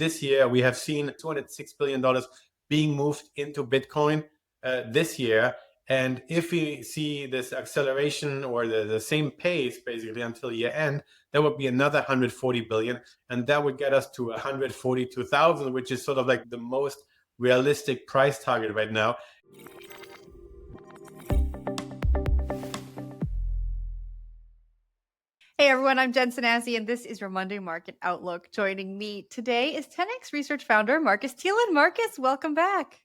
this year, we have seen $206 billion being moved into Bitcoin this year. And if we see this acceleration or the same pace basically until year end, there would be another 140 billion. And that would get us to 142,000, which is sort of like the most realistic price target right now. Hey everyone, I'm Jen Sanasi, and this is your Monday Market Outlook. Joining me today is 10x Research founder Markus Thielen. Markus, welcome back.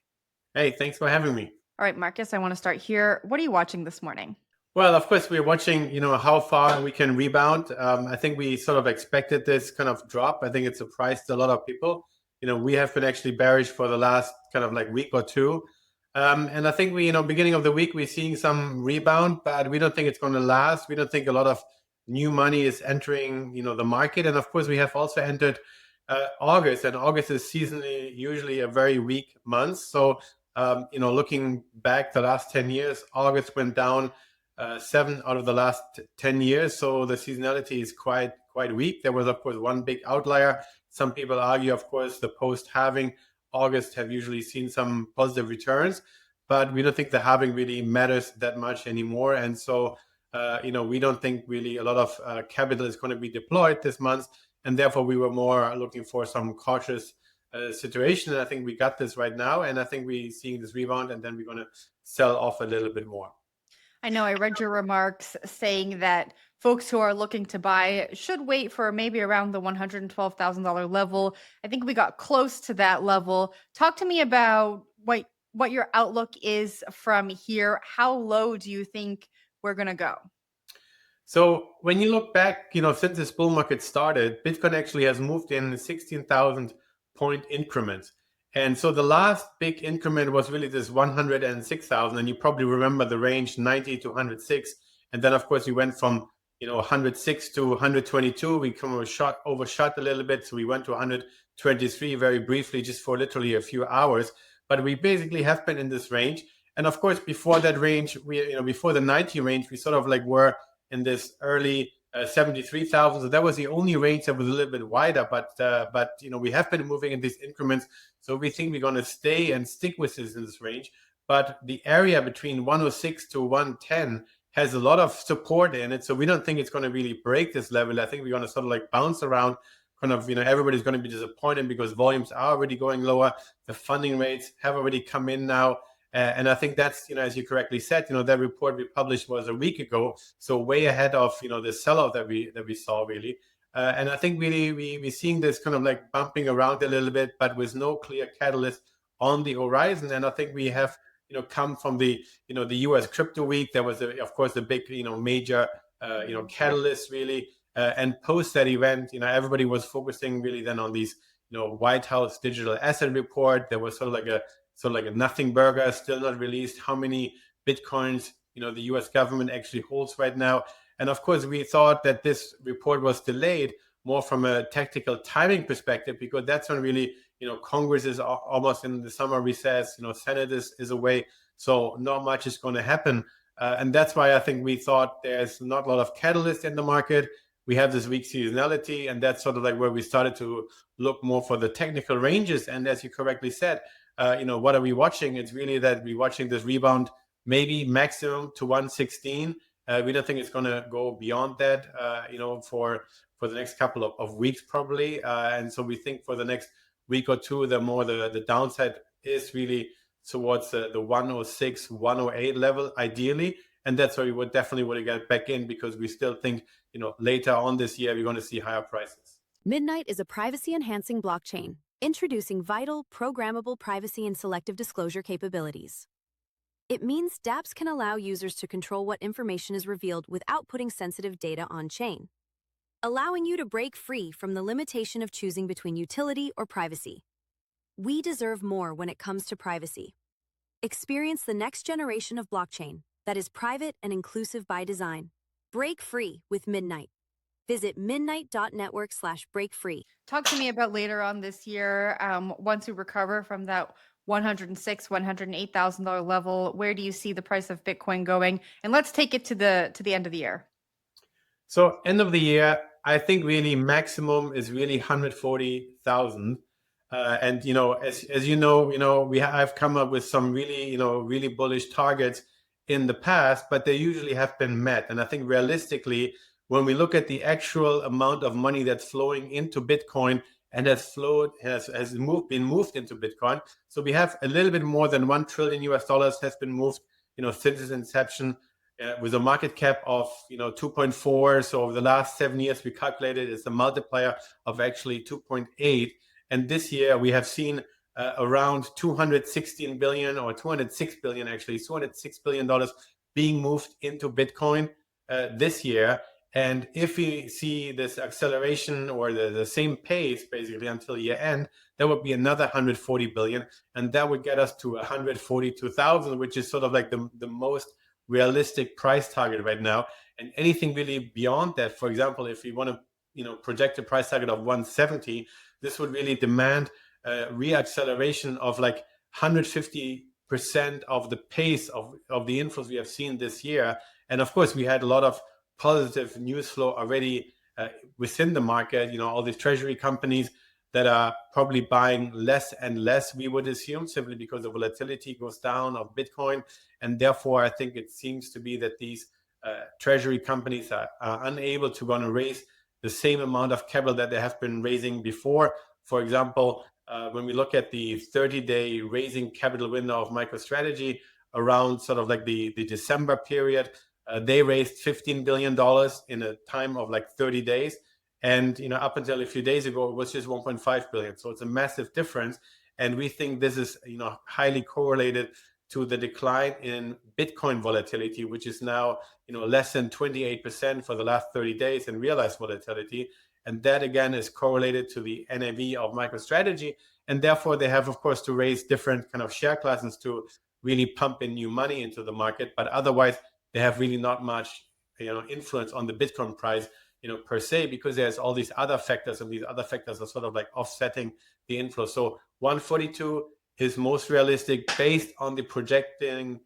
Hey, thanks for having me. All right, Markus, I want to start here. What are you watching this morning? Well, of course, we're watching, how far we can rebound. I think we sort of expected this kind of drop. I think it surprised a lot of people. We have been actually bearish for the last kind of like week or two. And I think we, beginning of the week, we're seeing some rebound, but we don't think it's going to last. We don't think a lot of new money is entering, the market. And of course, we have also entered August, and August is seasonally usually a very weak month. So, looking back the last 10 years, August went down 7 out of the last 10 years. So the seasonality is quite weak. There was, of course, one big outlier. Some people argue, of course, the post-halving August have usually seen some positive returns, but we don't think the halving really matters that much anymore. And so, we don't think really a lot of capital is going to be deployed this month. And therefore, we were more looking for some cautious situation. And I think we got this right now. And I think we're seeing this rebound, and then we're going to sell off a little bit more. I know I read your remarks saying that folks who are looking to buy should wait for maybe around the $112,000 level. I think we got close to that level. Talk to me about what your outlook is from here. How low do you think we're going to go? So when you look back, since this bull market started, Bitcoin actually has moved in 16,000 point increments. And so the last big increment was really this 106,000. And you probably remember the range 90 to 106. And then, of course, we went from 106 to 122. We overshot a little bit. So we went to 123 very briefly, just for literally a few hours. But we basically have been in this range. And of course, before that range, before the 90 range, we sort of like were in this early 73,000. So that was the only range that was a little bit wider. But we have been moving in these increments. So we think we're going to stay and stick with this in this range. But the area between 106 to 110 has a lot of support in it. So we don't think it's going to really break this level. I think we're going to sort of like bounce around. Kind of, everybody's going to be disappointed because volumes are already going lower. The funding rates have already come in now. And I think that's, as you correctly said, that report we published was a week ago. So way ahead of, the sell-off that we saw really. And I think really we're seeing this kind of like bumping around a little bit, but with no clear catalyst on the horizon. And I think we have, come from the, the US crypto week. There was, of course, the big, major, catalyst really. And post that event, everybody was focusing really then on these, White House digital asset report. There was sort of like a nothing burger, still not released how many Bitcoins, the US government actually holds right now. And of course, we thought that this report was delayed more from a tactical timing perspective, because that's when really, Congress is almost in the summer recess, Senate is away. So not much is going to happen. And that's why I think we thought there's not a lot of catalyst in the market. We have this weak seasonality, and that's sort of like where we started to look more for the technical ranges. And as you correctly said, what are we watching? It's really that we're watching this rebound, maybe maximum to 116. We don't think it's going to go beyond that, for the next couple of weeks probably. And so we think for the next week or two, the downside is really towards the 106, 108 level ideally. And that's where we would definitely get back in, because we still think, later on this year, we're going to see higher prices. Midnight is a privacy-enhancing blockchain, introducing vital, programmable privacy and selective disclosure capabilities. It means dApps can allow users to control what information is revealed without putting sensitive data on-chain, allowing you to break free from the limitation of choosing between utility or privacy. We deserve more when it comes to privacy. Experience the next generation of blockchain that is private and inclusive by design. Break free with Midnight. Visit midnight.network/breakfree. Talk to me about later on this year, once we recover from that $106,000, $108,000 level. Where do you see the price of Bitcoin going? And let's take it to the end of the year. So end of the year, I think really maximum is really 140,000. And as you know, I've come up with some really bullish targets in the past, but they usually have been met. And I think realistically, when we look at the actual amount of money that's flowing into Bitcoin and has been moved into Bitcoin, so we have a little bit more than $1 trillion has been moved, since its inception, with a market cap of 2.4. So over the last 7 years, we calculated it's a multiplier of actually 2.8. And this year we have seen around 216 billion or 206 billion, actually $206 billion being moved into Bitcoin this year. And if we see this acceleration or the same pace basically until year end, there would be another 140 billion, and that would get us to 142,000, which is sort of like the most realistic price target right now. And anything really beyond that, for example, if we want to project a price target of 170, this would really demand a reacceleration of like 150% of the pace of the inflows we have seen this year. And of course, we had a lot of positive news flow already within the market, all these treasury companies that are probably buying less and less, we would assume, simply because the volatility goes down of Bitcoin. And therefore, I think it seems to be that these treasury companies are unable to want to raise the same amount of capital that they have been raising before. For example, when we look at the 30-day raising capital window of MicroStrategy around sort of like the December period, they raised $15 billion in a time of like 30 days. And up until a few days ago, it was just 1.5 billion. So it's a massive difference. And we think this is highly correlated to the decline in Bitcoin volatility, which is now less than 28% for the last 30 days in realized volatility. And that again is correlated to the NAV of MicroStrategy. And therefore they have, of course, to raise different kind of share classes to really pump in new money into the market. But otherwise, they have really not much influence on the Bitcoin price per se, because there's all these other factors, and these other factors are sort of like offsetting the inflow. So 142 is most realistic based on the projecting,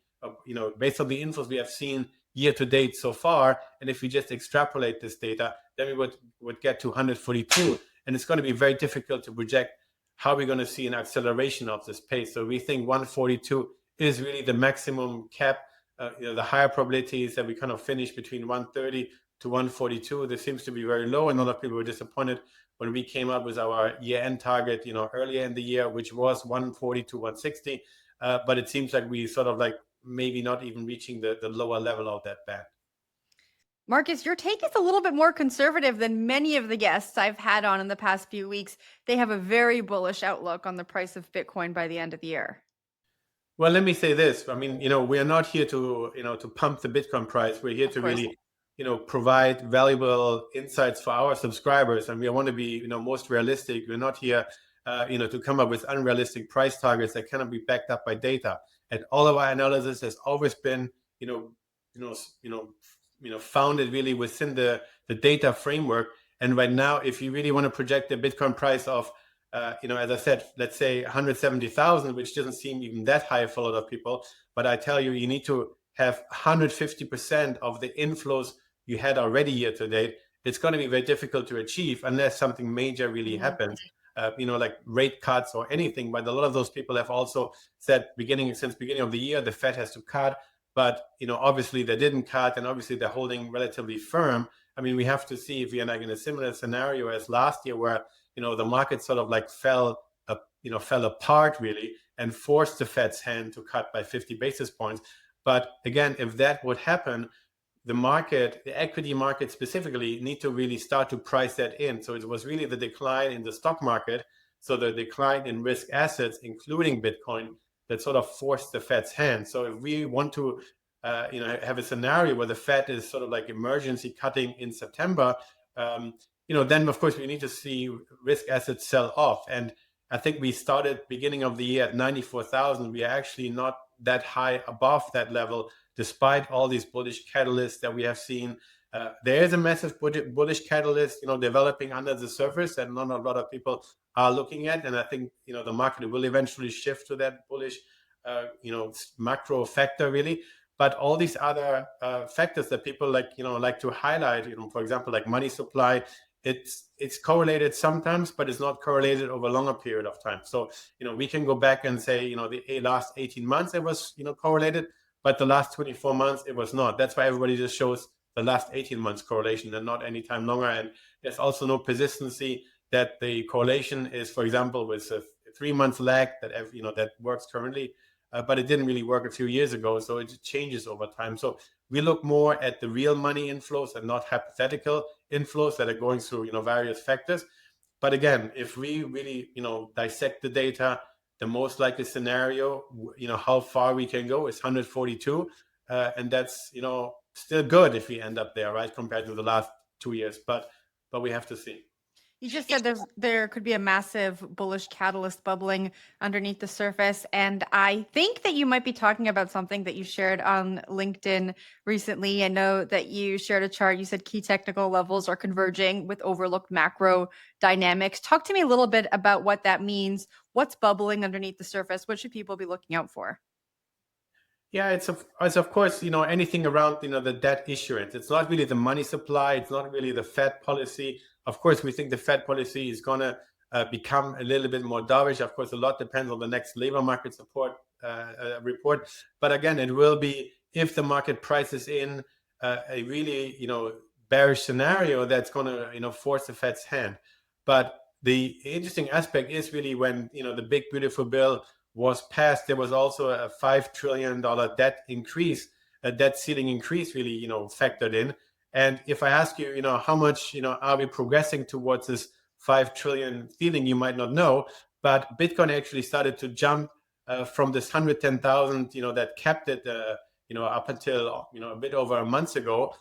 based on the inflows we have seen year to date so far. And if we just extrapolate this data, then we would get to 142. And it's going to be very difficult to project how we're going to see an acceleration of this pace. So we think 142 is really the maximum cap. The higher probability is that we kind of finish between 130 to 142. This seems to be very low, and a lot of people were disappointed when we came up with our year-end target, earlier in the year, which was 140 to 160. But it seems like we sort of like maybe not even reaching the lower level of that band. Markus, your take is a little bit more conservative than many of the guests I've had on in the past few weeks. They have a very bullish outlook on the price of Bitcoin by the end of the year. Well, let me say this. I mean, we are not here to, to pump the Bitcoin price. We're here to really, provide valuable insights for our subscribers. And we want to be, most realistic. We're not here, to come up with unrealistic price targets that cannot be backed up by data. And all of our analysis has always been, founded really within the data framework. And right now, if you really want to project the Bitcoin price of, as I said, let's say 170,000, which doesn't seem even that high for a lot of people. But I tell you, you need to have 150% of the inflows you had already year to date. It's going to be very difficult to achieve unless something major really happens, like rate cuts or anything. But a lot of those people have also said since beginning of the year, the Fed has to cut. But, obviously they didn't cut, and obviously they're holding relatively firm. I mean, we have to see if we are like in a similar scenario as last year, where the market sort of like fell apart really, and forced the Fed's hand to cut by 50 basis points. But again, if that would happen, the equity market specifically, need to really start to price that in. So it was really the decline in the stock market, so the decline in risk assets, including Bitcoin, that sort of forced the Fed's hand. So if we want to have a scenario where the Fed is sort of like emergency cutting in September, then of course we need to see risk assets sell off. And I think we started beginning of the year at 94,000. We are actually not that high above that level, despite all these bullish catalysts that we have seen. There is a massive bullish catalyst, developing under the surface that not a lot of people are looking at. And I think, the market will eventually shift to that bullish, macro factor really. But all these other factors that people like to highlight, for example, like money supply it's correlated sometimes, but it's not correlated over a longer period of time. So, we can go back and say, the last 18 months it was, correlated, but the last 24 months it was not. That's why everybody just shows the last 18 months correlation and not any time longer. And there's also no persistency that the correlation is, for example, with a 3-month lag that that works currently, but it didn't really work a few years ago. So it changes over time. So we look more at the real money inflows and not hypothetical inflows that are going through various factors. But again, if we really dissect the data, the most likely scenario, how far we can go is 142, and that's still good if we end up there, right, compared to the last 2 years. But we have to see. You just said there could be a massive bullish catalyst bubbling underneath the surface. And I think that you might be talking about something that you shared on LinkedIn recently. I know that you shared a chart. You said key technical levels are converging with overlooked macro dynamics. Talk to me a little bit about what that means. What's bubbling underneath the surface? What should people be looking out for? Yeah, it's of course, anything around, the debt issuance. It's not really the money supply. It's not really the Fed policy. Of course, we think the Fed policy is going to become a little bit more dovish. Of course, a lot depends on the next labor market support report. But again, it will be, if the market prices in a really, bearish scenario, that's going to, force the Fed's hand. But the interesting aspect is really when, the big beautiful bill was passed, there was also a $5 trillion debt increase, a debt ceiling increase really, factored in. And if I ask you, how much, are we progressing towards this 5 trillion ceiling, you might not know, but Bitcoin actually started to jump from this 110,000, that kept it, up until, a bit over a month ago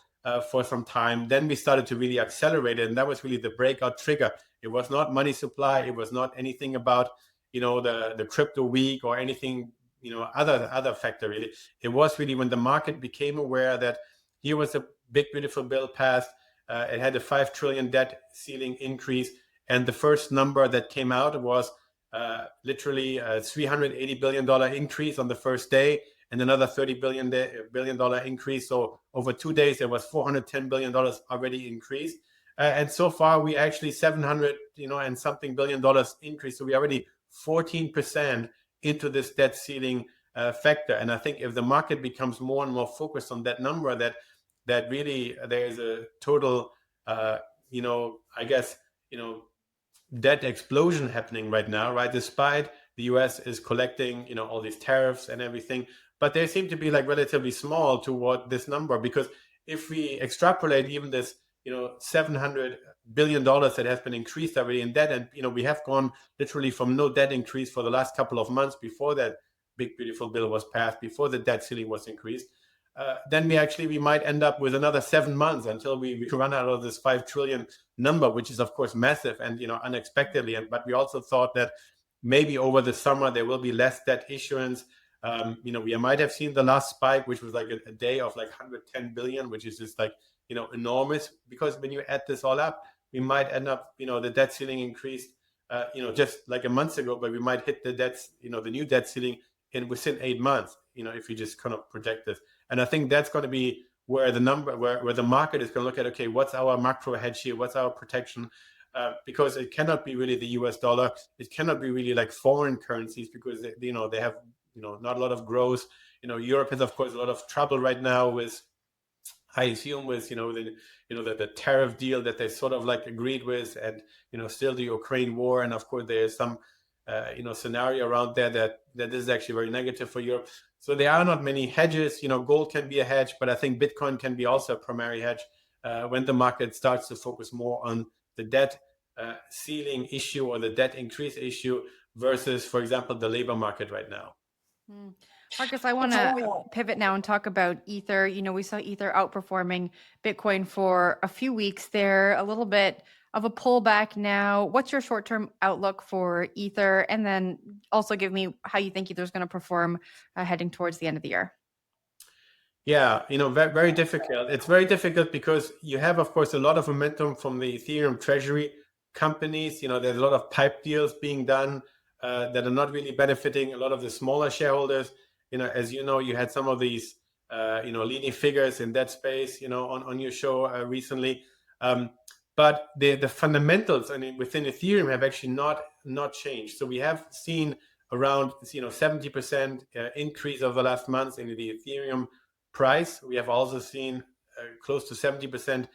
for some time. Then we started to really accelerate it. And that was really the breakout trigger. It was not money supply. It was not anything about the crypto week or anything, other factor really. It was really when the market became aware that here was a big beautiful bill passed. It had a 5 trillion debt ceiling increase, and the first number that came out was literally a $380 billion increase on the first day, and another $30 billion increase. So over 2 days there was $410 billion already increased. And so far we actually 700 and something billion dollars increase. So we already 14% into this debt ceiling factor. And I think if the market becomes more and more focused on that number, that really there is a total, I guess, debt explosion happening right now, right? Despite the US is collecting, all these tariffs and everything, but they seem to be like relatively small toward this number. Because if we extrapolate even this, $700 billion that has been increased already in debt, and we have gone literally from no debt increase for the last couple of months before that big beautiful bill was passed, before the debt ceiling was increased, then we might end up with another 7 months until we run out of this 5 trillion number, which is of course massive and unexpectedly. But we also thought that maybe over the summer there will be less debt issuance. We might have seen the last spike, which was like a day of like 110 billion, which is just like enormous. Because when you add this all up, we might end up the debt ceiling increased just like a month ago, but we might hit the debts the new debt ceiling within 8 months, if you just kind of project this. And I think that's going to be where the market is going to look at, okay, what's our macro hedge here? What's our protection? Because it cannot be really the US dollar. It cannot be really like foreign currencies, because they have not a lot of growth. Europe has of course a lot of trouble right now with, I assume, with the tariff deal that they sort of like agreed with, and still the Ukraine war, and of course there is some scenario around there that is actually very negative for Europe. So there are not many hedges. Gold can be a hedge, but I think Bitcoin can be also a primary hedge when the market starts to focus more on the debt ceiling issue or the debt increase issue versus, for example, the labor market right now. Markus, I want to pivot now and talk about Ether. We saw Ether outperforming Bitcoin for a few weeks there, a little bit of a pullback now. What's your short-term outlook for Ether? And then also give me how you think Ether is going to perform heading towards the end of the year. Yeah, very, very difficult. It's very difficult because you have, of course, a lot of momentum from the Ethereum treasury companies. There's a lot of pipe deals being done that are not really benefiting a lot of the smaller shareholders. As you had some of these, leading figures in that space, on your show recently. but the fundamentals within Ethereum have actually not changed. So we have seen around 70% increase over the last months in the Ethereum price. We have also seen close to 70%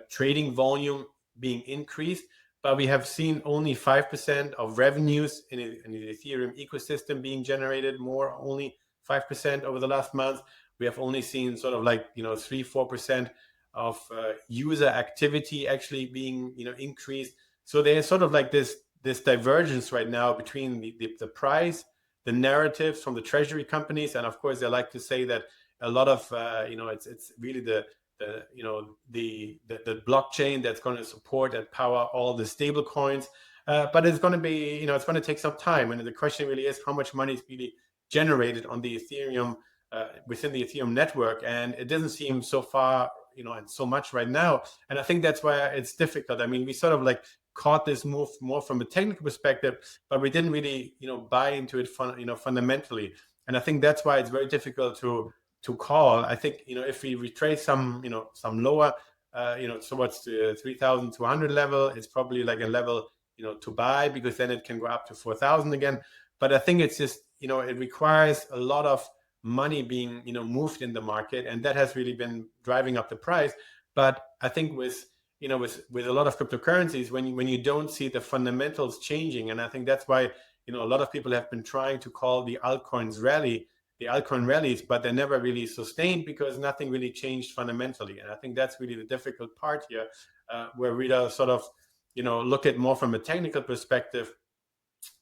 trading volume being increased, but we have seen only 5% of revenues in the Ethereum ecosystem being generated more, only 5% over the last month. We have only seen sort of like 3-4% of user activity actually being increased. So there's sort of like this divergence right now between the price, the narratives from the treasury companies, and of course they like to say that a lot of it's really the blockchain that's going to support and power all the stable coins, but it's going to be it's going to take some time, and the question really is how much money is really generated on the Ethereum within the Ethereum network, and it doesn't seem so far and so much right now. And I think that's why it's difficult. I mean, we sort of like caught this move more from a technical perspective, but we didn't really buy into it fundamentally, and I think that's why it's very difficult to call. I think if we retrace some lower towards the 3,200 level, it's probably like a level to buy, because then it can go up to 4,000 again. But I think it's just it requires a lot of money being moved in the market, and that has really been driving up the price. But I think with a lot of cryptocurrencies, when you don't see the fundamentals changing, and I think that's why a lot of people have been trying to call the altcoin rallies, but they're never really sustained because nothing really changed fundamentally. And I think that's really the difficult part here, where we sort of look at more from a technical perspective.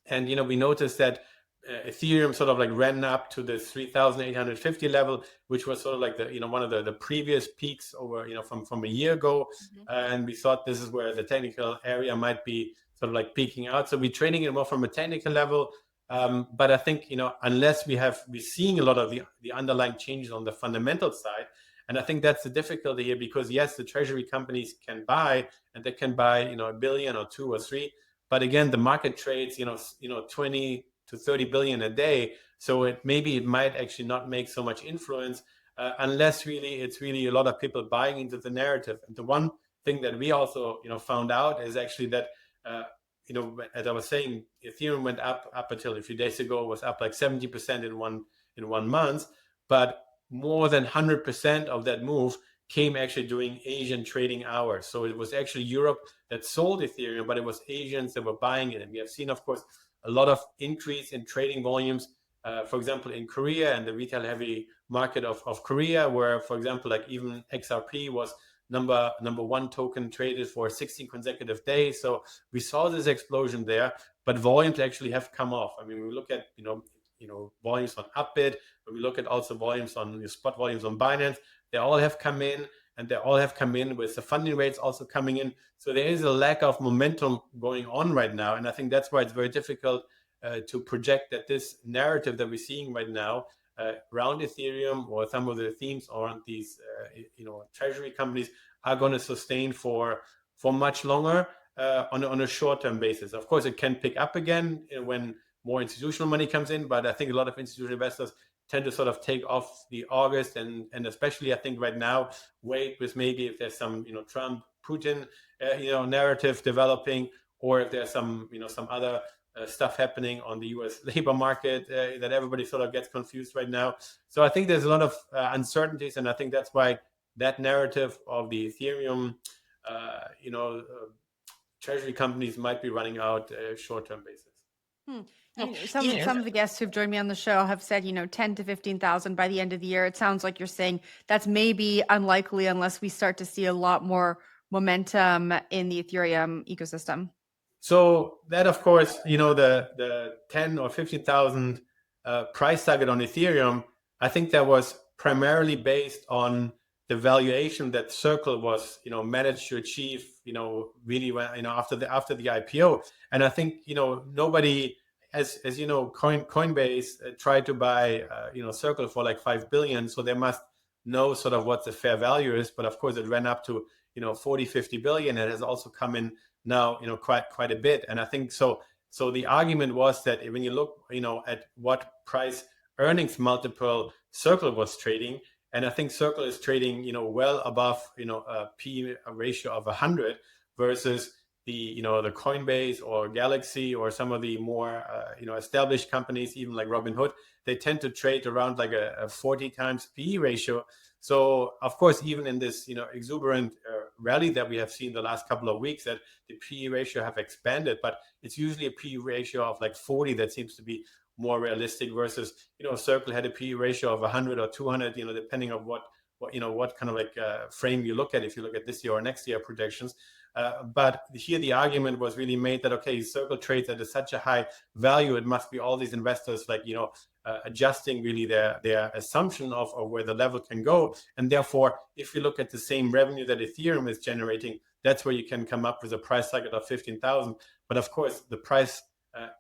And we noticed that Ethereum sort of like ran up to the 3,850 level, which was sort of like the one of the previous peaks over from a year ago. And we thought this is where the technical area might be sort of like peaking out. So we're trading it more from a technical level. But I think unless we're seeing a lot of the underlying changes on the fundamental side, and I think that's the difficulty here, because yes, the treasury companies can buy, and they can buy $1 billion or 2 or 3, but again, the market trades 20 to 30 billion a day. So it might actually not make so much influence unless it's really a lot of people buying into the narrative. And the one thing that we also found out is actually that as I was saying, Ethereum went up until a few days ago, was up like 70% in one month, but more than 100% of that move came actually during Asian trading hours. So it was actually Europe that sold Ethereum, but it was Asians that were buying it. And we have seen, of course, a lot of increase in trading volumes, for example, in Korea and the retail heavy market of Korea, where, for example, like even XRP was number one token traded for 16 consecutive days. So we saw this explosion there, but volumes actually have come off. I mean, we look at volumes on Upbit, but we look at also volumes on spot volumes on Binance. They all have come in, and they all have come in with the funding rates also coming in. So there is a lack of momentum going on right now, and I think that's why it's very difficult to project that this narrative that we're seeing right now around Ethereum or some of the themes around these treasury companies are going to sustain for much longer on a short-term basis. Of course, it can pick up again when more institutional money comes in, but I think a lot of institutional investors tend to sort of take off the August and especially I think right now wait with maybe if there's some Trump Putin narrative developing, or if there's some some other stuff happening on the US labor market that everybody sort of gets confused right now. So I think there's a lot of uncertainties, and I think that's why that narrative of the Ethereum treasury companies might be running out short-term basis. Some of the guests who've joined me on the show have said 10 to 15,000 by the end of the year. It sounds like you're saying that's maybe unlikely unless we start to see a lot more momentum in the Ethereum ecosystem. So that, of course, the 10 or 15,000 price target on Ethereum, I think that was primarily based on the valuation that Circle was managed to achieve really well after the IPO. And I think nobody, as Coinbase tried to buy Circle for like 5 billion, so they must know sort of what the fair value is. But of course it ran up to 40-50 billion. It has also come in now quite a bit. And I think so the argument was that when you look at what price earnings multiple Circle was trading, and I think Circle is trading well above a P ratio of 100, versus the the Coinbase or Galaxy or some of the more established companies, even like Robinhood. They tend to trade around like a 40 times PE ratio. So of course, even in this exuberant rally that we have seen the last couple of weeks, that the PE ratio have expanded, but it's usually a PE ratio of like 40 that seems to be more realistic, versus Circle had a PE ratio of 100 or 200, depending on what kind of like frame you look at, if you look at this year or next year projections. But here the argument was really made that, okay, Circle trades at such a high value, it must be all these investors like adjusting really their assumption of where the level can go. And therefore, if you look at the same revenue that Ethereum is generating, that's where you can come up with a price target of 15,000. But of course, the price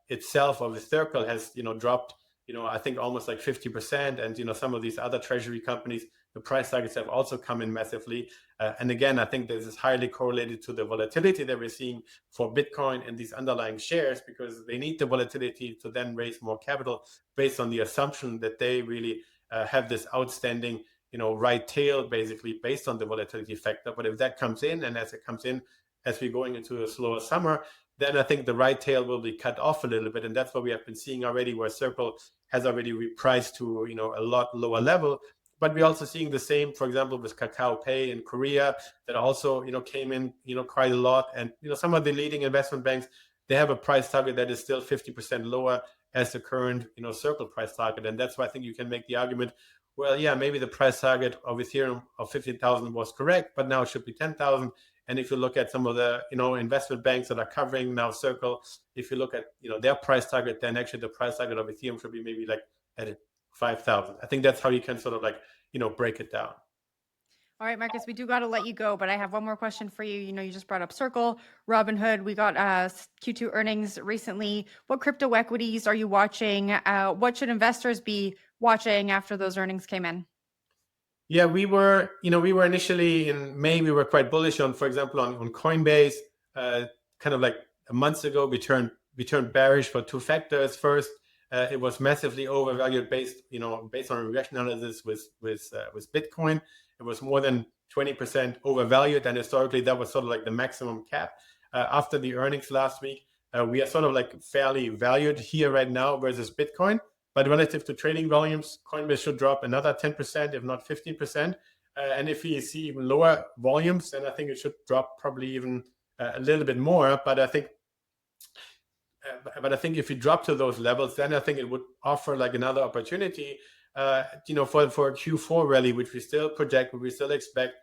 itself of the Circle has dropped I think almost like 50%, and some of these other treasury companies, the price targets have also come in massively. And again, I think this is highly correlated to the volatility that we're seeing for Bitcoin and these underlying shares, because they need the volatility to then raise more capital based on the assumption that they really have this outstanding right tail, basically based on the volatility factor. But if that comes in, and as it comes in, as we're going into a slower summer, then I think the right tail will be cut off a little bit. And that's what we have been seeing already, where Circle has already repriced to a lot lower level. But we're also seeing the same, for example, with Kakao Pay in Korea, that also came in quite a lot. And some of the leading investment banks, they have a price target that is still 50% lower as the current Circle price target. And that's why I think you can make the argument, well, yeah, maybe the price target of Ethereum of 15,000 was correct, but now it should be 10,000. And if you look at some of the investment banks that are covering now Circle, if you look at their price target, then actually the price target of Ethereum should be maybe like at 5,000. I think that's how you can sort of like break it down. All right, Marcus, we do got to let you go, but I have one more question for you. You just brought up Circle, Robinhood. We got Q2 earnings recently. What crypto equities are you watching? What should investors be watching after those earnings came in? Yeah, we were initially in May, we were quite bullish on, for example, on Coinbase. Kind of like a month ago, we turned bearish for two factors. First, it was massively overvalued based on regression analysis with Bitcoin. It was more than 20% overvalued, and historically that was sort of like the maximum cap. After the earnings last week, we are sort of like fairly valued here right now versus Bitcoin. But relative to trading volumes, Coinbase should drop another 10%, if not 15%. And if we see even lower volumes, then I think it should drop probably even a little bit more. But I think if we drop to those levels, then I think it would offer like another opportunity, for a Q4 rally, which we still project, we still expect.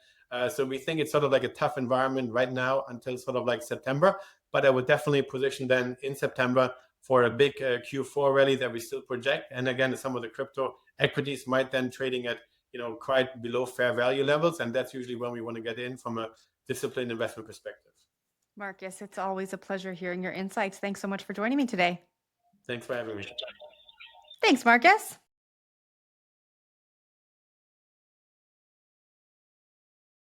So we think it's sort of like a tough environment right now until sort of like September. But I would definitely position then in September for a big Q4 rally that we still project. And again, some of the crypto equities might then trading at quite below fair value levels, and that's usually when we want to get in from a disciplined investment perspective. Marcus, it's always a pleasure hearing your insights. Thanks so much for joining me today. Thanks for having me. Thanks, Marcus.